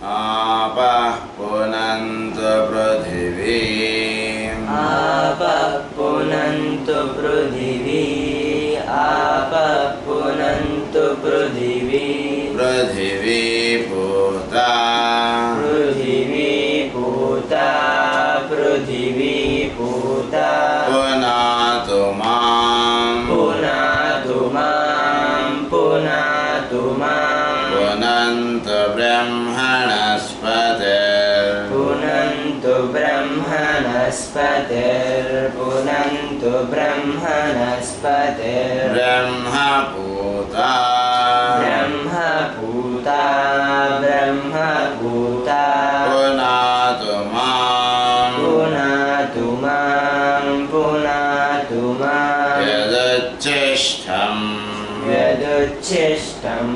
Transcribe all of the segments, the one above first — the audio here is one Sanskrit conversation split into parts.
आपः पुनन्तु पृथिवीम् आपः पुनन्तु पृथिवी आपः पुनन्तु पृथिवी पृथिवी पूता पृथिवी पूता पृथिवी पूता पुनातु मां पुनातु मां पुनातु मां पुनन्तु ब्रह्मणस्पतिर् पुनन्तु ब्रह्मणस्पतिर्पुनन्तु ब्रह्मणस्पतिर् ब्रह्मपूता ब्रह्मपूता ब्रह्मपूता पुनातु मां पुनातु मां पुनातु मां यदुच्छिष्टम् यदुच्छिष्टं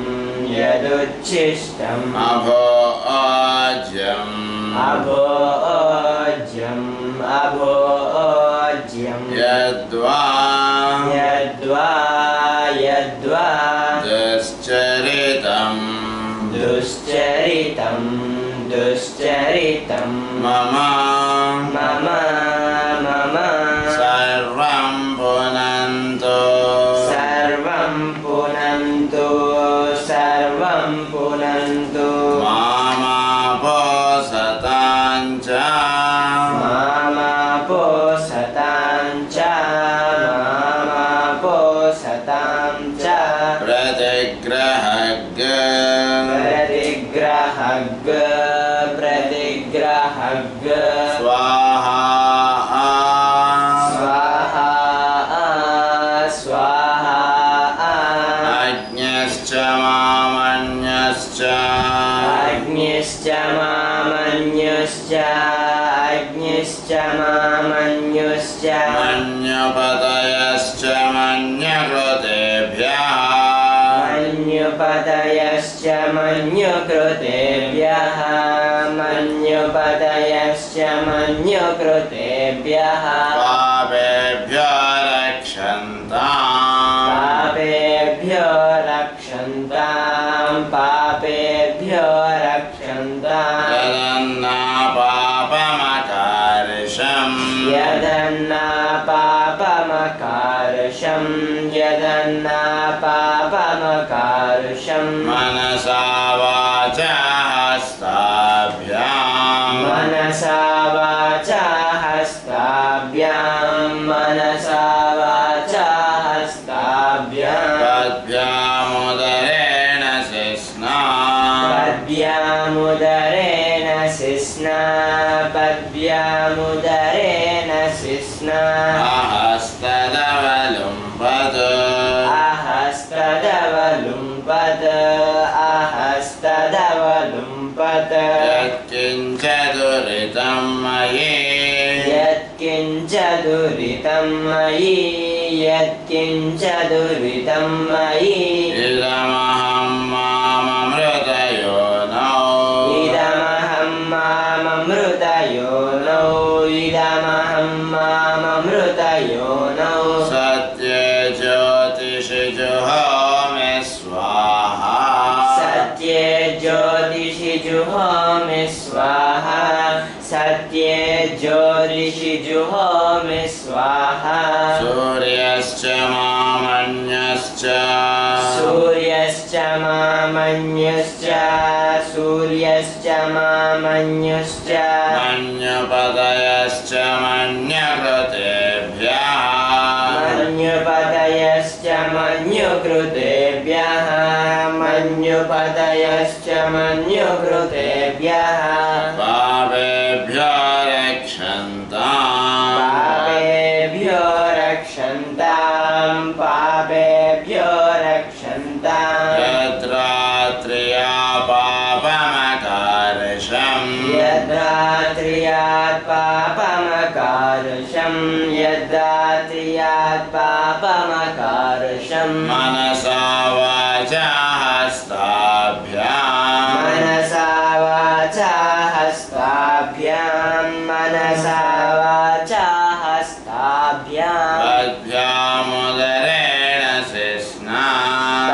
यदुच्छिष्टम् अभोज्यम् अभोज्यम् अभोज्यम् यद्वा यद्वा यद्वा दुश्चरितम् दुश्चरितं दुश्चरितं मम मम मम सर्वं पुनन्तु सर्वं पुनन्तु सर्वं पुनन्तु मामापोसतां च मामापोसतां च मामापोसतां च प्रतिग्रहग प्रतिग्रहग प्रतिग्रहग स्वाहा स्वाहा स्वाहा अग्न्यश्च मामन्यश्च अग्निश्च मामन्युश्च अग्निश्च मामन्युश्च मन्युपतयश्च मन्यकृतेभ्यः मन्युपतयश्च मन्युकृतेभ्यः मन्युपतयश्च मन्युकृतेभ्यः पापेभ्यो रक्षन्ताम् पापेभ्यो रक्षन्तां पापेभ्यो रक्षन्ताम् यदन्नापापमकार्षम् यदन्नापापमकार्षम् यदन्नापापमकार्षम् मनसा वाचा हस्ताभ्याम् मनसा वाचा हस्ताभ्यां मनसा वाचा हस्ताभ्याम् पद्भ्यामुदरेण शिस्ना पद्भ्यामुदरेण शिस्ना पद्भ्यामुदरेण शिस्ना अहस्तदवलुम्बत् अहस्तदवलुम्बत् अहस्तदवलुम्बत् यत्किञ्च दुरितं मयि यत्किञ्च दुरितं मयि यत्किञ्च दुरितं मयि इदमहं माममृतयोनौ इदमहं माममृतयोनौ इदमहं माममृतयोनौ सत्ये ज्योतिषि जुहोमि स्वाहा सत्ये ज्योतिषि जुहोमि स्वाहा सत्ये ज्योतिषि जुहोमि स्वाहा सूर्यश्च मामन्यश्च सूर्यश्च मामन्युश्च सूर्यश्च मामन्युश्च मन्युपतयश्च मन्यकृतेभ्यः मन्युपतयश्च मन्युकृतेभ्यः मन्युपतयश्च मन्युकृतेभ्यः पापेभ्यो रक्षन्ताम् पापेभ्यो रक्षन्तां पापेभ्यो रक्षन्ताम् यद्रात्र्या पापमकार्षम् यद्रात्र्यात् पापमकार्षम् यद्रात्र्यात् पापमकार्षम् मनसा वाचा हस्ताभ्याम् मनसा वाचा हस्ताभ्यां मनसा वाचा हस्ताभ्याम् पद्भ्यामुदरेण शिस्ना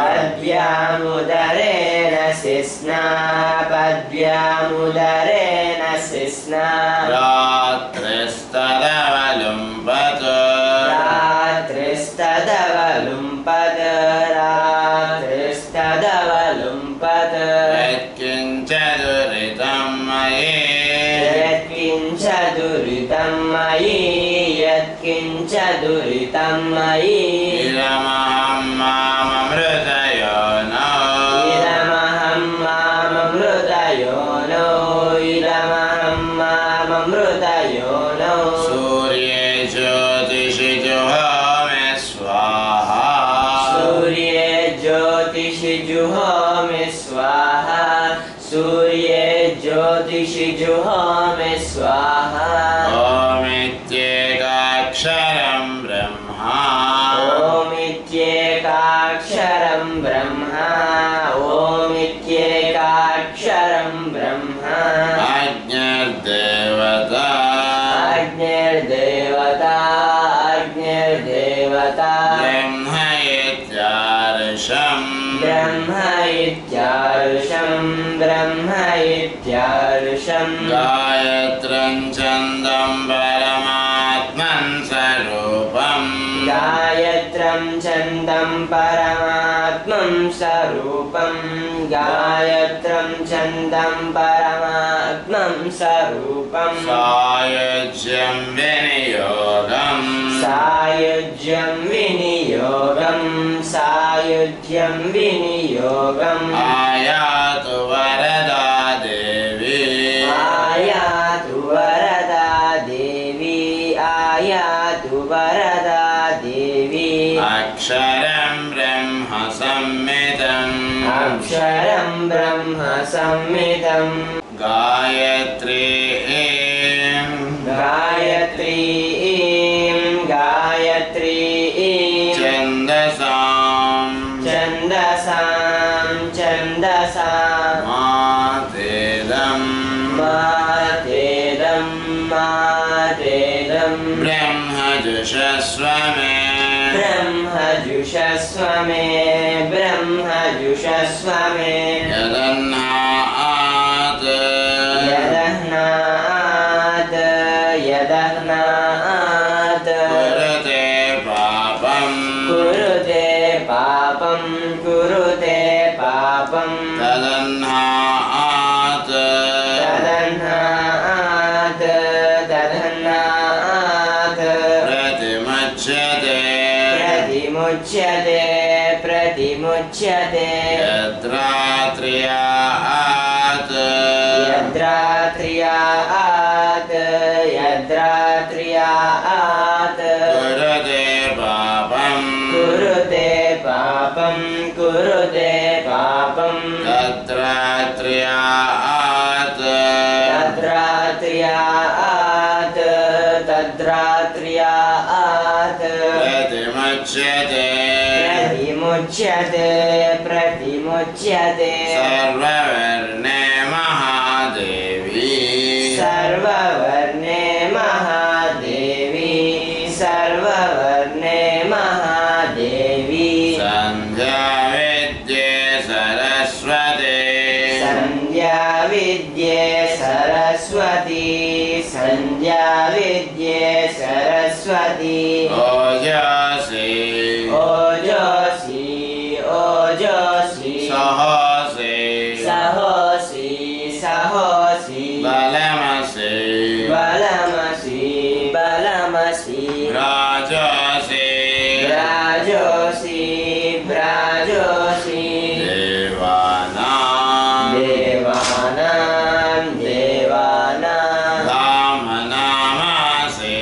पद्भ्यामुदरेण शिस्ना पद्भ्यामुदरेण तद्भ्यामुदरेण शिस्ना रात्रिस्तदवलुम्पत् रात्रिस्तदवलुम्पत् रात्रिस्तदवलुम्पत् यत्किञ्च दुरितं मयि यत्किञ्च दुरितं मयि यत्किञ्च दुरितं मयि इदमहं माममृतयोनो इदमहं माममृतयोनो इदमहं माममृतयोनो सूर्ये ज्योतिषि जुहोमि स्वाहा सूर्ये ज्योतिषि जुहोमि स्वाहा सूर्ये ज्योतिषि जुहोमि स्वाहा ओमित्येकाक्षरं ब्रह्मा ओमित्येकाक्षरं ब्रह्मा ओमित्येकाक्षरं ब्रह्मा अग्निर्देवता अग्निर्देवता अग्निर्देवता ब्रह्म इत्यार्षम् ब्रह्म इत्यार्षं ब्रह्म इत्यार्षं गायत्रं छन्दं परमात्मन् स्वरूपम् गायत्रं छन्दं परमात्मं स्वरूपं गायत्रं छन्दं परमात्मं स्वरूपं सायुज्यं विनियोगम् सायुज्यं विनियोगं सायुज्यं विनियोगम् आयातु वरदा देवी आयातु वरदा देवी आयातु वरदा देवी अक्षरं ब्रह्म संमितम् अक्षरं ब्रह्म संमितं गायत्री गायत्री गायत्री छन्दसां छन्दसां छन्दसां मातेदम् मातेदं मातेदं ब्रह्मजुषस्व मे ब्रह्मजुषस्व मे ब्रह्मजुषस्व मे यदन्नात् यदह्नात् यदह्नात् कुरुते पापम् कुरुते पापं कुरुते पापं तदन्नात् तदह्नात् तदह्नात् प्रतिमुच्यते प्रतिमुच्यते प्रतिमुच्यते यद्रात्र्यात् यद्रात्र्यात् यद्रात्र्यात् कुरुते पापम् कुरुते पापं कुरुते पापं तद्रात्र्यात् तद्रात्र्यात् तद्रात्र्यात् प्रतिमुच्यते प्रतिमुच्यते प्रतिमुच्यते सर्ववर्णे महादेवी सर्ववर्णे महादेवी सर्ववर्णे महादेवी सन्ध्या विद्ये सरस्वती संध्या विद्ये सरस्वती संध्या विद्ये सरस्वती ओजसी ओजसी ओजसी सहोसी सहोसी सहोसी बलमसि बलमसि बलमसि राजसी भ्राजोषि भ्राजोषि देवानां देवानां देवानां धामनामासि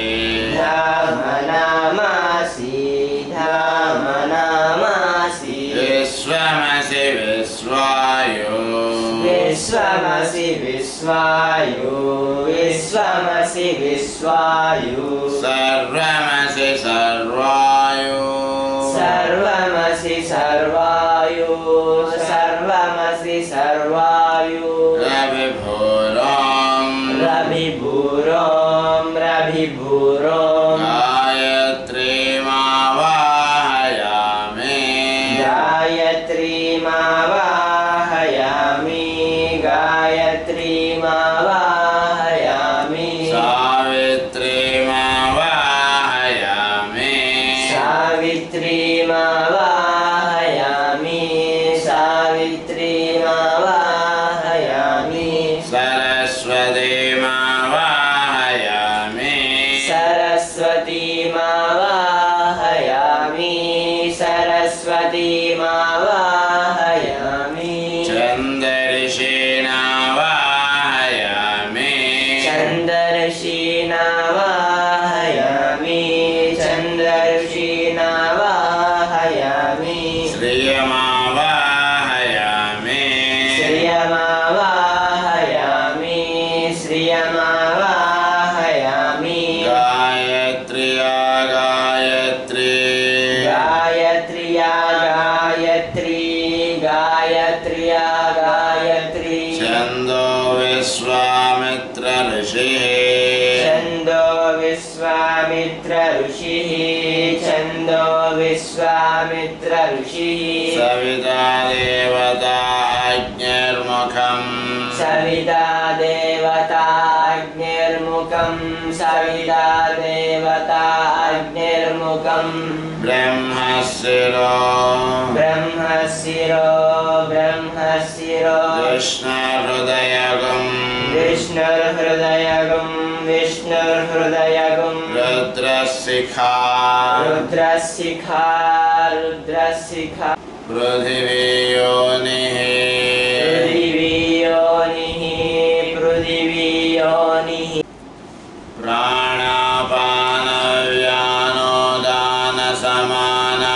धामनामासि धामनामासि विश्वमसि विश्वायो विश्वमसि विश्वायो विश्वमसि विश्वायो सर्वमसि सर्वायो सर्वमसि सर्वायो सर्वमसि सर्वायो रविभूरों रविभूरों रविभूरों गायत्रीमावाहयामि गायत्रीमावाहयामि गायत्रीमावाहयामि सावित्रीमावाहयामि सावित्रीमावाहयामि सावित्रीमावाहयामि सावित्रीमावाहयामि सरस्वतीमावाहयामि सरस्वतीमावाहयामि सरस्वतीमावाहयामि चन्दर्षीणावाहयामि चन्दर्षीणावाहयामि चन्दर्षीणावाहयामि श्रियमावाहयामि श्रियमावाहयामि श्रियमावाहयामि गायत्र्या गायत्री गायत्र्या गायत्री गायत्र्या गायत्री छन्दो विश्वामित्र ऋषिः छन्दो विश्वामित्र ऋषिः छन्दो विश्वामित्र ऋषिः सविता देवता अग्निर्मुखम् सविता देवता अग्निर्मुखं सविता देवता अग्निर्मुखम् ब्रह्मशिरो ब्रह्मशिरो ब्रह्मशिरो कृष्णहृदयगम् विष्णुर्हृदयगं विष्णुर्हृदयगं रुद्रशिखा रुद्रशिखा रुद्रशिखा पृथिवीयोनिः पृथिवीयोनिः पृथिवीयोनिः प्राणापानव्यानोदानसमाना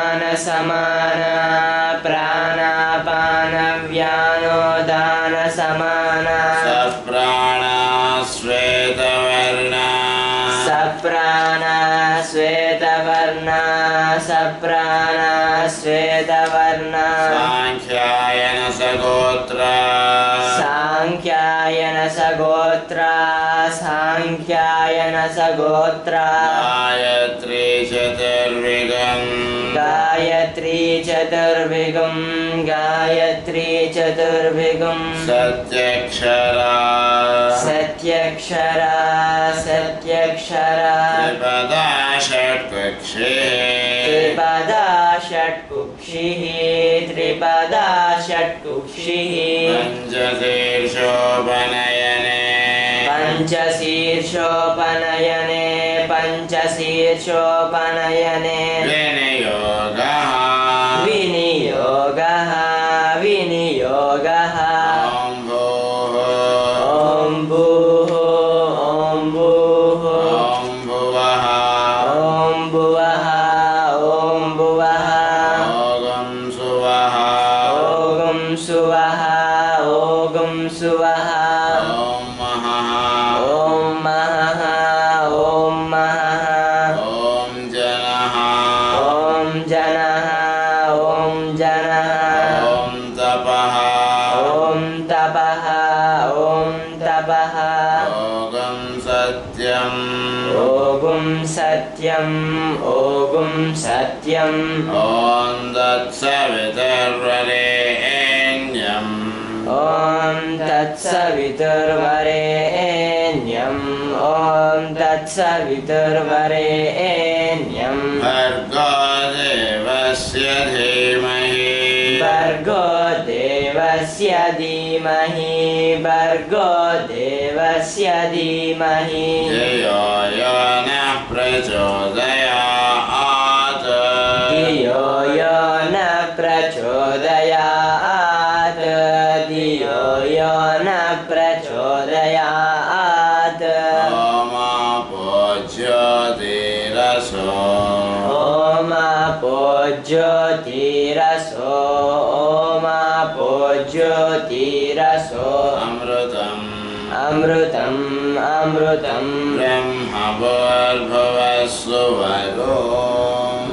प्राणापानव्यानोदानसमाना प्राणापानव्यानोदानसमाना सप्राणा श्वेतवर्णा सप्राणा श्वेतवर्णा सप्राणा श्वेतवर्णा साङ्ख्यायन सगोत्रा साङ्ख्यायन सगोत्रा साङ्ख्यायन सगोत्रा गायत्री चतुर्विगम् गायत्री चतुर्विगं गायत्री चतुर्विगं सत्यक्षरा सत्यक्षरा सत्यक्षरा त्रिपदा षट्कक्षिः त्रिपदा षट्कुक्षिः त्रिपदा षट्कुक्षिः पञ्चशीर्षोपनयने पञ्चशीर्षोपनयने पञ्चशीर्षोपनयने विनियोगः विनियोगः विनियोगः ॐ भूः ॐ भूः ॐ भुवः ॐ भुवः ॐ भुवः ॐ सुवः ॐ सुवः ॐ सुवः ॐ महः ॐ महः ॐ महः ॐ जनः ॐ जनः ॐ जनः ॐ तपः ॐ तपः ॐ तपः ॐ सत्यम् ॐ सत्यम् ॐ सत्यम् ॐ तत्सवितुर्वरेण्यम् ॐ तत्सवितुर्वरेण्यम् ॐ तत्सवितुर्वरेण्यम् भर्गो देवस्य धीमहि भर्गो देवस्य धीमहि भर्गो देवस्य धीमहि धियो यो नः प्रचोदयात् धियो यो न प्रचोदयात् धियो यो न प्रचोदयात् ओमापो ज्योतिरसो ओमापो ज्योतिरसो ओमापो ज्योतिरसो अमृतम् अमृतम् अमृतम् ब्रह्मभूर्भुवस्सुवरो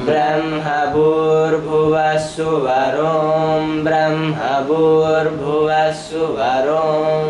ब्रह्मभूर्भुवस्सुवरों ब्रह्मभूर्भुवस्सुवरों